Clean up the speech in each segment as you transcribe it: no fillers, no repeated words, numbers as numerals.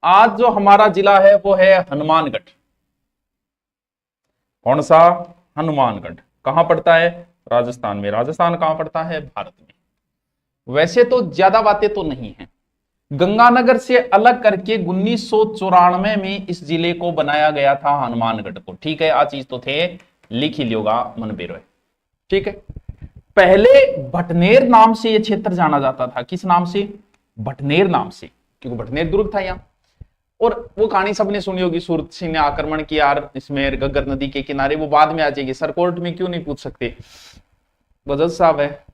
आज जो हमारा जिला है वो है हनुमानगढ़। कौन सा? हनुमानगढ़। कहां पड़ता है? राजस्थान में। राजस्थान कहां पड़ता है? भारत में। वैसे तो ज्यादा बातें तो नहीं है। गंगानगर से अलग करके 1994 में इस जिले को बनाया गया था, हनुमानगढ़ को। ठीक है, आ चीज तो थे, लिख ही लियोगा मन बेरो। ठीक है, पहले भटनेर नाम से यह क्षेत्र जाना जाता था। किस नाम से? भटनेर नाम से, क्योंकि भटनेर दुर्ग था यहां। और वो कहानी सबने सुनी होगी, सूरत सिंह ने आक्रमण किया इसमें घग्गर नदी के किनारे। वो बाद में आ जाएगी, सर कोर्ट में क्यों नहीं पूछ सकते? वजद साहब है,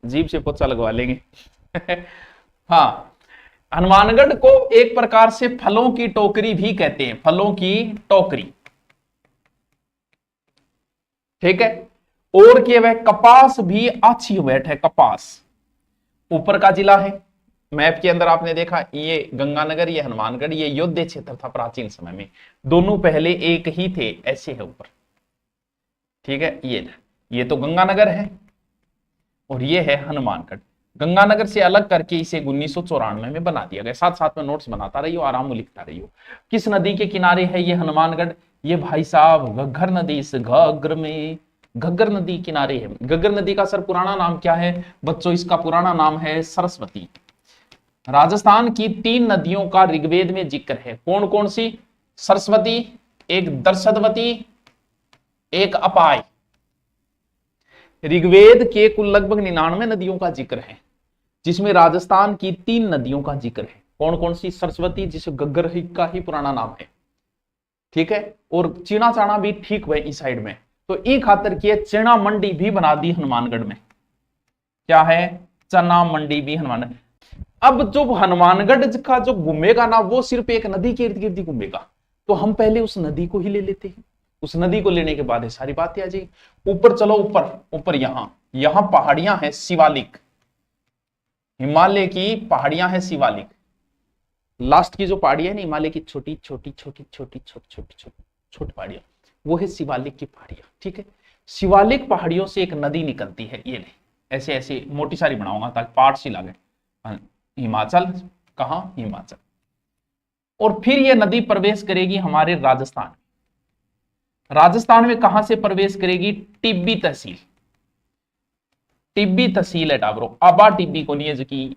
जीप से पोछा लगवा लेंगे। हाँ, हनुमानगढ़ को एक प्रकार से फलों की टोकरी भी कहते हैं, फलों की टोकरी। ठीक है, और क्या वह कपास भी अच्छी वेट है, कपास। ऊपर का जिला है, मैप के अंदर आपने देखा ये गंगानगर, ये हनुमानगढ़, ये योद्ध क्षेत्र था प्राचीन समय में। दोनों पहले एक ही थे, ऐसे है ऊपर। ठीक है, ये तो गंगानगर है और ये है हनुमानगढ़। गंगानगर से अलग करके इसे 1994 में बना दिया गया। साथ साथ में नोट्स बनाता रहियो, आराम में लिखता रहियो। किस नदी के किनारे है ये हनुमानगढ़? ये भाई साहब घग्गर नदी, इस घग्गर में, घग्गर नदी किनारे है। घग्गर नदी का सर पुराना नाम क्या है बच्चों? इसका पुराना नाम है सरस्वती। राजस्थान की 3 नदियों का ऋग्वेद में जिक्र है। कौन कौन सी? सरस्वती, एक दर्शदवती, एक अपाय। ऋग्वेद के कुल लगभग 99 नदियों का जिक्र है, जिसमें राजस्थान की 3 नदियों का जिक्र है। कौन कौन सी? सरस्वती, जिसे घग्गर का ही पुराना नाम है। ठीक है, और चीना चाना भी ठीक हुए इस साइड में। तो ई खातर की चना मंडी भी बना दी हनुमानगढ़ में। क्या है? चना मंडी भी हनुमानगढ़। अब जो हनुमानगढ़ का जो घूमेगा ना, वो सिर्फ एक नदी के इर्द गिर्द घूमेगा। तो हम पहले उस नदी को ही ले लेते हैं। उस नदी को लेने के बाद सारी बातें आ जाएगी। ऊपर चलो, ऊपर यहां पहाड़ियां हैं, शिवालिक। हिमालय की पहाड़ियां हैं शिवालिक। लास्ट की जो पहाड़ी है ना हिमालय की, छोटी छोटी छोटी छोटी छोटी छोटी छोटी छोटी पहाड़ियां, वो है शिवालिक की पहाड़ियां। ठीक है, शिवालिक पहाड़ियों से एक नदी निकलती है। ये ले, ऐसे ऐसे मोटी सारी बनाऊंगा ताकि पार्ट सी लगे। हिमाचल, कहां? हिमाचल। और फिर यह नदी प्रवेश करेगी हमारे राजस्थान। राजस्थान में कहां से प्रवेश करेगी? टिब्बी तहसील। टिब्बी तहसील है टाबरो। अबा टिब्बी को नहीं है जो कि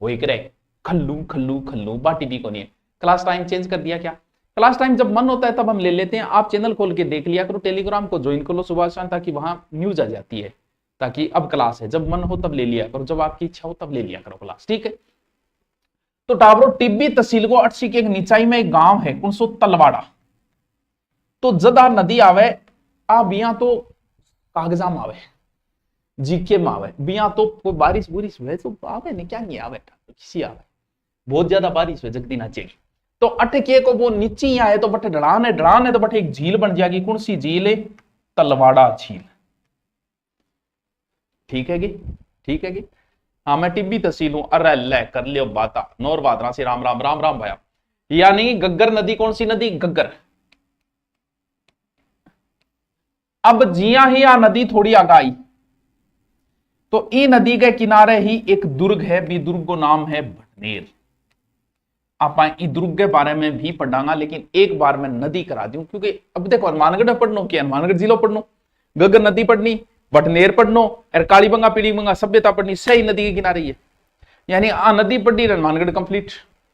वो एक रहे खल्लू खल्लू खल्लू, बा टिब्बी को नहीं है। क्लास टाइम चेंज कर दिया क्या? क्लास टाइम जब मन होता है तब हम ले लेते हैं। आप चैनल खोल के देख लिया करो, टेलीग्राम को ज्वाइन कर लो सुबह शाम, ताकि वहां न्यूज आ जाती है। ताकि अब क्लास है, जब मन हो तब ले लिया करो, जब आपकी इच्छा हो तब ले लिया करो क्लास। ठीक है, तो टाबरो टिब्बी तहसील को 80 के एक निचाई में एक गांव है कुनसो तलवाड़ा। तो जदा नदी आवे आ बिया तो कागजा में आवे, जीके में आवे। बिया तो कोई बारिश बुरिश हुए तो आवे नहीं, क्या नहीं आवे, किसी आवे बहुत ज्यादा बारिश हुए जगदी ना चेल। तो अटके को वो नीचे आए तो बटे ढलान है तो बटे एक झील बन जाएगी। कौन सी झील है? तलवाड़ा झील। ठीक है जी, ठीक है जी। हाँ, मैं टिब्बी तहसील हूं। अरे ले कर लियो बाता, नौर बादरा से राम राम राम राम भाया। यानी घग्गर नदी, कौन सी नदी? घग्गर। अब जिया ही आ नदी थोड़ी आगाई तो ई नदी के किनारे ही एक दुर्ग है, भी दुर्ग को नाम है भटनेर। आप ई दुर्ग के बारे में भी पढ़ांगा, लेकिन एक बार मैं नदी करा दूं, क्योंकि अब देखो हनुमानगढ़ पढ़नो क्या, हनुमानगढ़ जिला पढ़नो, घग्गर नदी पढ़नी, भटनेर पढ़नो, और कालीबंगा पीलीबंगा सभ्यता पढ़नी, सही नदी के किनारे है। यानी आ नदी पढ़नी, हनुमानगढ़ कंप्लीट।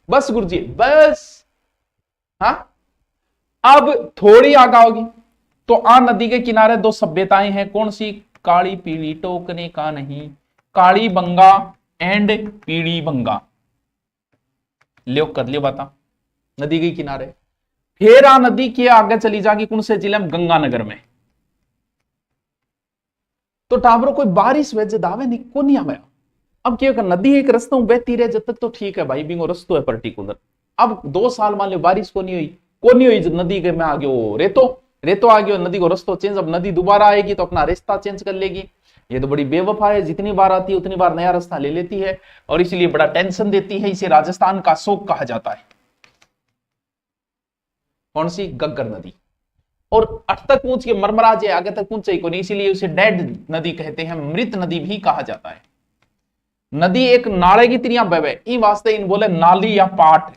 बस गुरुजी बस। हाँ, अब थोड़ी आगा होगी तो आ नदी के किनारे 2 सभ्यताएं हैं। कौन सी? काली पीली, टोकने का नहीं, काली बंगा एंड पीली बंगा। लियो कर लियो बता, नदी के किनारे। फिर आ नदी के आगे चली जाएगी कौन से जिले में? गंगानगर में। तो टाबरो कोई बारिश वे दावे नहीं को नहीं आवे। अब क्या नदी एक रास्ते में बहती रहे जब तक तो ठीक है भाई, बिंगो रस्तो है पर्टिकुलर। अब 2 साल मान लो बारिश को नहीं हुई जब नदी के में आ गयो रेतो आ गयो, नदी को रास्ता चेंज। अब नदी दोबारा आएगी तो अपना रास्ता चेंज कर लेगी। ये तो बड़ी बेवफा है, जितनी बार आती है उतनी बार नया रास्ता ले लेती है और इसलिए बड़ा टेंशन देती है। इसे राजस्थान का शोक कहा जाता है। कौन सी? घग्गर नदी। और अट तक पूछ के मरमरा जाए, आगे तक पूछे को नहीं, इसीलिए उसे डेड नदी कहते हैं, मृत नदी भी कहा जाता है। नदी एक नाले की तिरिया बहे ई वास्ते इन बोले नाली या पाट।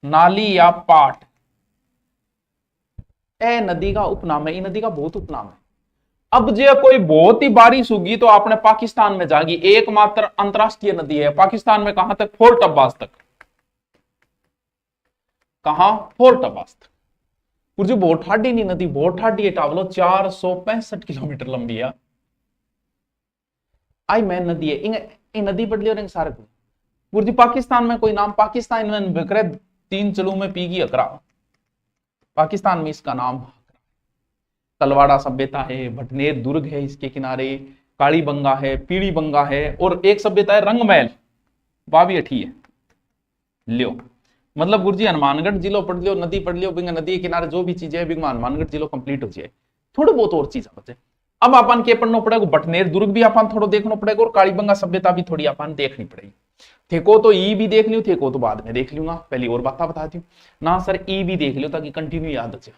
नाली या पाट, ए नदी का उपनाम है, ई नदी का बहुत उपनाम है। अब जो कोई बहुत ही बारिश होगी तो आपने पाकिस्तान में जागी, एकमात्र अंतरराष्ट्रीय नदी है पाकिस्तान में, कहां तक, फोर्ट अब्बास तक। कहां? फोर्ट अब्बास तक। जो बहुत ठाडी नहीं नदी, बहुत ठाडी है टावलो, 465 किलोमीटर लंबी है। आई मैन नदी है, इन नदी पड़ लियो सारे पूरी पाकिस्तान में कोई नाम, पाकिस्तान में बिखरे 3 चलू में पीगी अकरा, पाकिस्तान में इसका नाम तलवाड़ा सभ्यता है, भटनेर दुर्ग है इसके किनारे, कालीबंगा है, पीड़ी बंगा है, और एक सभ्यता है रंगमहल, बावी अठी है लियो। मतलब गुरुजी हनुमानगढ़ जिलो पढ़ लियो, नदी पढ़ लियो, बिंग नदी के किनारे जो भी चीजें है बिंग हनुमानगढ़ जिलो कंप्लीट हो जाए। थोड़ी बहुत और चीज बचे। अब अपन के पढ़ना पड़ेगा, भटनेर दुर्ग भी अपन थोड़ा देखना पड़ेगा, और कालीबंगा सभ्यता भी थोड़ी अपन देखनी पड़ेगी। थेको तो ई भी देख लियो, थेको तो बाद में देख लूंगा, पहली और बात बताती हूँ ना सर, ई भी देख लियो ताकि कंटिन्यू याद रखे।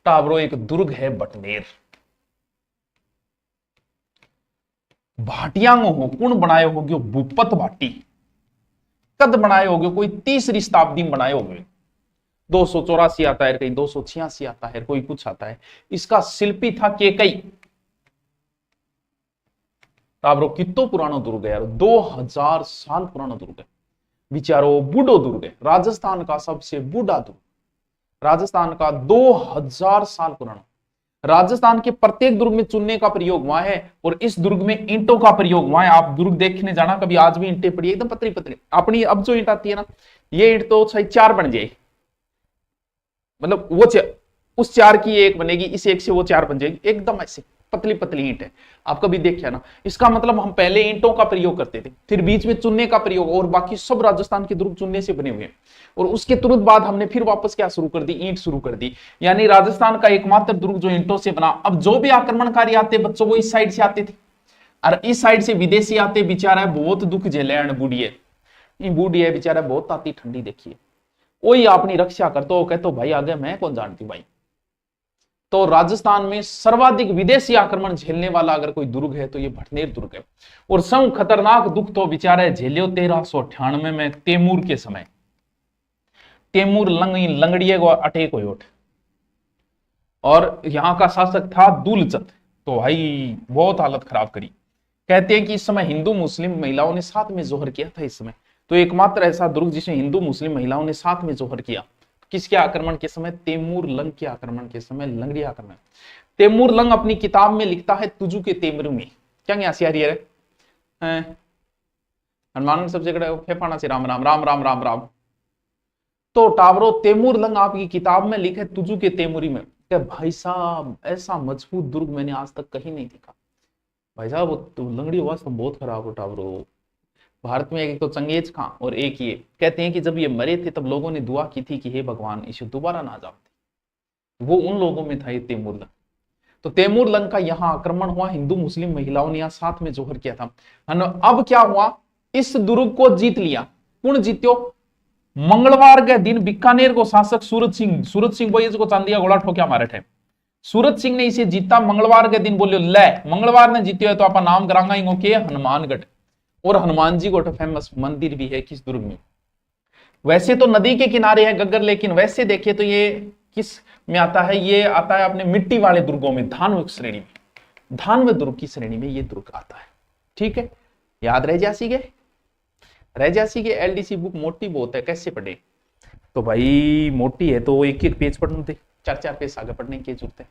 टावरो एक दुर्ग है भटनेर, भाटियांग हो कौन बनाए होगे, भूपत भाटी कद बनाए होगे, कोई 3री शताब्दी में बनाए होगे, 284 आता है, कहीं 286 आता है, कोई कुछ आता है। इसका शिल्पी था केकई। टावरो कितो पुराना दुर्ग है यार, 2000 साल पुराना दुर्ग है विचारो, बूढ़ो दुर्ग है, राजस्थान का सबसे बूढ़ा दुर्ग, राजस्थान का 2000 साल पुराना। राजस्थान के प्रत्येक दुर्ग में चुनने का प्रयोग वहां है, और इस दुर्ग में ईंटों का प्रयोग वहां है। आप दुर्ग देखने जाना कभी, आज भी ईंटें पड़ी एकदम पतली पतली, अपनी अब जो ईंट आती है ना, ये ईंट तो शायद 4 बन जाए, मतलब वो उस 4 की एक बनेगी, इस एक से वो 4 बन जाएगी, एकदम ऐसे पतली पतली ईंट है। आप कभी देखिए ना, इसका मतलब हम पहले ईंटों का प्रयोग करते थे, फिर बीच में चुनने का प्रयोग, और बाकी सब राजस्थान के दुर्ग चुनने से बने हुए हैं। और उसके तुरंत बाद हमने फिर वापस क्या शुरू कर दी, ईंट शुरू कर दी। यानी राजस्थान का एकमात्र दुर्ग जो ईंटों से बना। अब जो भी आक्रमणकारी आते बच्चों, वो इस साइड से आते थे, और इस साइड से विदेशी आते, बेचारा बहुत दुख झेले बूढ़िए, बूढ़िए बेचारा बहुत आती ठंडी, देखिए वही अपनी रक्षा करते हो, कहते भाई आगे मैं कौन जानती भाई। तो राजस्थान में सर्वाधिक विदेशी आक्रमण झेलने वाला अगर कोई दुर्ग है तो ये भटनेर दुर्ग है। और सब खतरनाक दुख तो बेचारे झेलियो 1398 में तैमूर के समय, तैमूर लंगड़िए को अटैक हुई उठ, और यहां का शासक था दुलचत। तो भाई बहुत हालत खराब करी। कहते हैं कि इस समय हिंदू मुस्लिम महिलाओं ने साथ में जोहर किया था इस समय। तो एकमात्र ऐसा दुर्ग जिसमें हिंदू मुस्लिम महिलाओं ने साथ में जोहर किया, किसके आक्रमण के समय, तैमूर लंग के आक्रमण के समय, लंगड़ी आक्रमण। तैमूर लंग अपनी किताब में लिखता है तुजू के तेमरू में, क्या हनुमान सबसे कड़े फेफाना से राम राम राम राम राम राम। तो टावरो तैमूर लंग आपकी किताब में लिखे तुजू के तेमूरी में, क्या भाई साहब ऐसा मजबूत दुर्ग मैंने आज तक कहीं नहीं देखा। भाई साहब वो लंगड़ी आवाज तो बहुत खराब हो टावरो। भारत में एक तो चंगेज खां और एक ये, कहते हैं कि जब ये मरे थे तब लोगों ने दुआ की थी कि हे भगवान इसे दोबारा ना जाओ। वो उन लोगों में था ये तैमूर लंग। तो तैमूर लंग का यहाँ आक्रमण हुआ, हिंदू मुस्लिम महिलाओं ने यहाँ साथ में जोहर किया था। अब क्या हुआ, इस दुर्ग को जीत लिया। कौन जीत्यो? मंगलवार के दिन बीकानेर को शासक सूरत सिंह बोइज को चांदिया घोड़ा ठोक्या मारे थे। सूरत सिंह ने इसे जीता मंगलवार के दिन। बोलियो ले मंगलवार ने जीत्यो है तो आप नाम करांगा के हनुमानगढ़। और हनुमान जी को फेमस मंदिर भी है किस दुर्ग में। वैसे तो नदी के किनारे है गग्गर, लेकिन वैसे देखे तो ये किस में आता है, ये आता है अपने मिट्टी वाले दुर्गों में, धानव श्रेणी में, धानव दुर्ग की श्रेणी में ये दुर्ग आता है। ठीक है, याद रह जासी के एलडीसी बुक मोटी बहुत है, कैसे पढ़े? तो भाई मोटी है तो एक एक पेज पढ़ने थे, 4-4 पेज आगे पढ़ने की जरूरत है।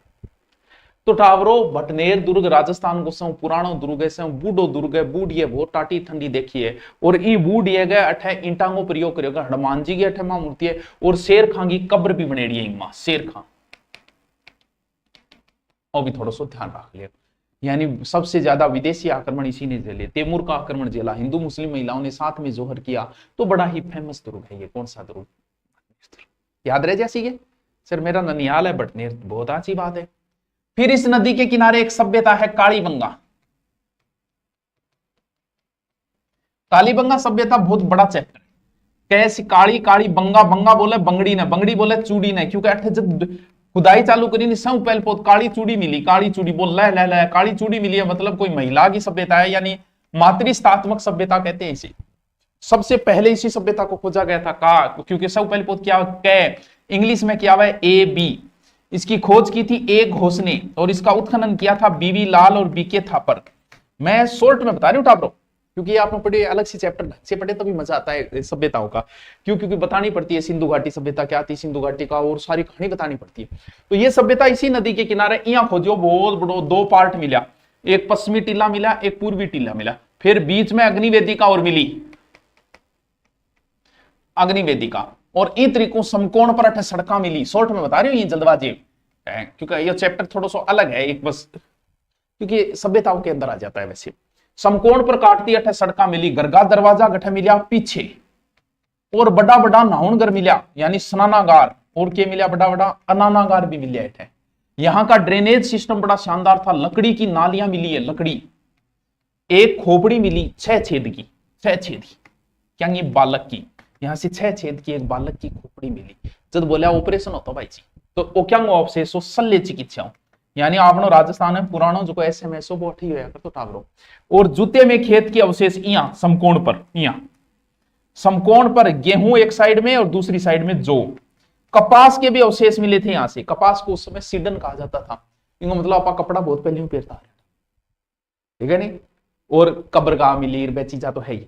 तो टावरो भटनेर दुर्ग राजस्थान को सौ पुरानो दुर्ग है, सौ बूढ़ो दुर्ग है, बूढ़ी है बहुत टाटी ठंडी देखी है। और ई बूढ़ ये गए अठे ईंटा को प्रयोग करेगा, हनुमान जी की अठे मां मूर्ति है, और शेर खां की कब्र भी बनेड़ी है मां शेर खां। और भी थोड़ा सा ध्यान रख लिया, यानी सबसे ज्यादा विदेशी आक्रमण इसी ने झेले। तैमूर का आक्रमण झेला, हिंदू मुस्लिम महिलाओं ने साथ में जोहर किया, तो बड़ा ही फेमस दुर्ग है ये। कौन सा दुर्ग? याद रह जासी सर मेरा ननिहाल है भटनेर, बहुत अच्छी बात है। फिर इस नदी के किनारे एक सभ्यता है कालीबंगा। कालीबंगा सभ्यता बहुत बड़ा चैप्टर है। कैसी काली काली बंगा, बंगा बोले बंगड़ी ने, बंगड़ी बोले चूड़ी ने, क्योंकि अठे जब खुदाई चालू करी सब पहले पोत काली चूड़ी मिली, काली चूड़ी बोल ले काली चूड़ी मिली है, मतलब कोई महिला की सभ्यता है, यानी मातृस्थात्मक सभ्यता कहते हैं इसे। सबसे पहले इसी सभ्यता को खोजा गया था का, क्योंकि सब पहले पद क्या कै, इंग्लिश में क्या हुआ है ए बी। इसकी खोज की थी ए घोष ने और इसका उत्खनन किया था बीवी लाल और बीके थापर। मैं शॉर्ट में बता रही हूँ टापरो, क्योंकि आपने पढ़े अलग से चैप्टर से पढ़े तभी मजा आता है सभ्यताओं का, क्योंकि बतानी पड़ती है सिंधु घाटी सभ्यता क्या थी, सिंधु घाटी का और सारी कहानी बतानी पड़ती है। तो ये सभ्यता इसी नदी के किनारे यहाँ खोजो, बहुत बड़ो दो पार्ट मिला, एक पश्चिमी टीला मिला, एक पूर्वी टीला मिला, फिर बीच में अग्निवेदिका और मिली अग्निवेदिका, और इन तरीकों समकोण पर 8 सड़का मिली। शॉर्ट में बता रही हूँ, ये जल्दबाजी है क्योंकि ये चैप्टर थोड़ा सा अलग है एक बस, क्योंकि सभ्यताओं के अंदर आ जाता है। वैसे समकोण पर काटती 8 सड़का मिली, गरगा दरवाजा गठे मिला पीछे, और बड़ा बड़ा नाउनगर मिला यानी स्नानागार, और के मिला बड़ा बड़ा अनानागार भी मिला है। यहाँ का ड्रेनेज सिस्टम बड़ा शानदार था, लकड़ी की नालियां मिली है, लकड़ी, एक खोपड़ी मिली 6 छेद की, 6 छेद की, क्या ये बालक की, यहां से 6 छेद की एक बालक की खोपड़ी मिली। जब बोला ऑपरेशन होता भाई जी, तो वो क्या अवशेषो शल्य चिकित्सा, यानी आपनो राजस्थान में पुरानो जो एसएमएसओ वो ठीक होया कर तो टावरो। और जूते में खेत के अवशेष यहाँ समकोण पर, यहाँ समकोण पर गेहूं एक साइड में और दूसरी साइड में जौ, कपास के भी अवशेष मिले थे यहां से। कपास को उस समय सीडन कहा जाता था, इनको मतलब आपका कपड़ा बहुत पहले में पहनता है, ठीक है नहीं। और कब्रगाह मिली, वे चीजा तो है ही।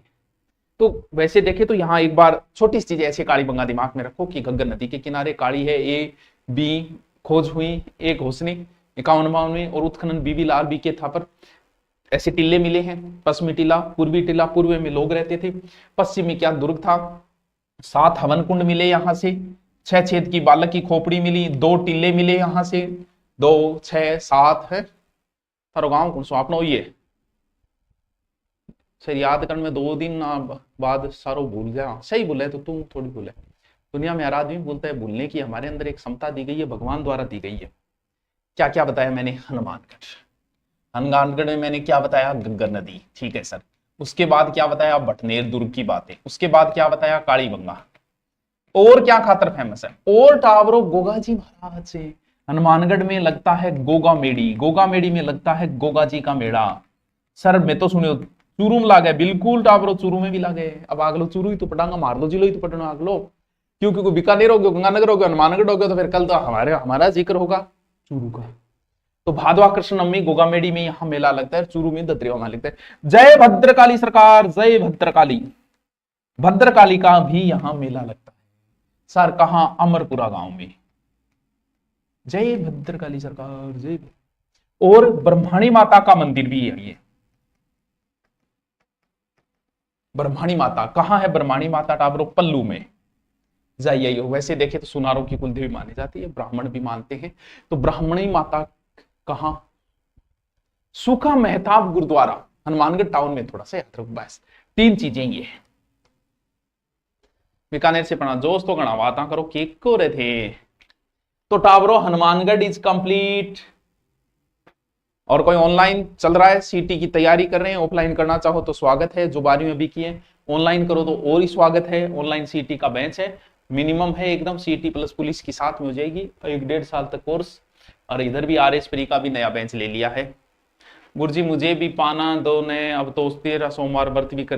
तो वैसे देखे तो यहाँ एक बार छोटी सी चीज ऐसे काली बंगा दिमाग में रखो कि घग्गर नदी के किनारे काली है, ए बी खोज हुई, ए घोषणी 51 में, और उत्खनन बीबी लाल बी के थापर, ऐसे टिल्ले मिले हैं। पश्चिमी टिल्ला, पूर्वी टिल्ला, पूर्व में लोग रहते थे, पश्चिम में क्या दुर्ग था। 7 हवन कुंड मिले यहाँ से, 6 छेद की बालक की खोपड़ी मिली, 2 टिल्ले मिले यहाँ से, 2 6 7 है। थारो गांव कौन सो आपनो ये सर याद करने में 2 दिन बाद सारो भूल गया। सही बोले तो तुम थोड़ी भूले, दुनिया में हर आदमी बोलता है भूलने की, हमारे अंदर एक क्षमता दी गई है, भगवान द्वारा दी गई है। क्या क्या बताया मैंने, हनुमानगढ़, हनुमानगढ़ में मैंने क्या बताया, घग्गर नदी, ठीक है सर। उसके बाद क्या बताया, भटनेर दुर्ग की बातें। उसके बाद क्या बताया, कालीबंगा। और क्या खातर फेमस है, और टावरो गोगाजी महाराज से। हनुमानगढ़ में लगता है गोगा मेड़ी, गोगा मेड़ी में लगता है गोगा जी का मेड़ा। सर मैं तो सुनियो चूरू में लागे, बिल्कुल टावरो चूरू में भी लागे। अब आगलो चूरू ही तो पटांगा, मार लो जिलो ही तो पटना आगलो, क्योंकि बीकानेर हो गया, गंगानगर हो गया, हनुमानगढ़ हो गया, तो फिर कल तो हमारा जिक्र होगा चूरू का। तो भादवा कृष्ण नवमी गोगामेड़ी में यहाँ मेला लगता है, चूरू में दत्रेवा में लगता है। जय भद्रकाली सरकार, जय भद्रकाली। भद्रकाली का भी यहाँ मेला लगता है सर, कहां, अमरपुरा गांव में। जय भद्रकाली सरकार, जय। और ब्रह्मणी माता का मंदिर भी है ये। ब्रह्मणी माता कहां है, ब्रह्मणी माता टाबरो पल्लू में जाइए। वैसे देखे तो सुनारों की कुलदेवी मानी जाती है, ब्राह्मण भी मानते हैं। तो ब्राह्मणी माता कहां, सूखा मेहताब गुरुद्वारा, हनुमानगढ़ टाउन में, थोड़ा सा याद रखो बस। 3 चीजें ये है। बीकानेर से पढ़ा जोश तो गणा बात करो, केक को रहे थे। तो टावरो हनुमानगढ़ इज कंप्लीट। और कोई ऑनलाइन चल रहा है, सीटी की तैयारी कर रहे हैं, ऑफलाइन करना चाहो तो स्वागत है, जो 12वीं अभी की है। ऑनलाइन करो तो और ही स्वागत है। ऑनलाइन सीटी का बैच है, मिनिमम है एकदम, सीटी प्लस पुलिस की साथ में हो जाएगी, 1-1.5 साल तक कोर्स। और इधर भी RS प्री का भी नया बेंच ले लिया है। गुरुजी मुझे भी पाना दो नए, अब तो 13 सोमवार व्रत भी कर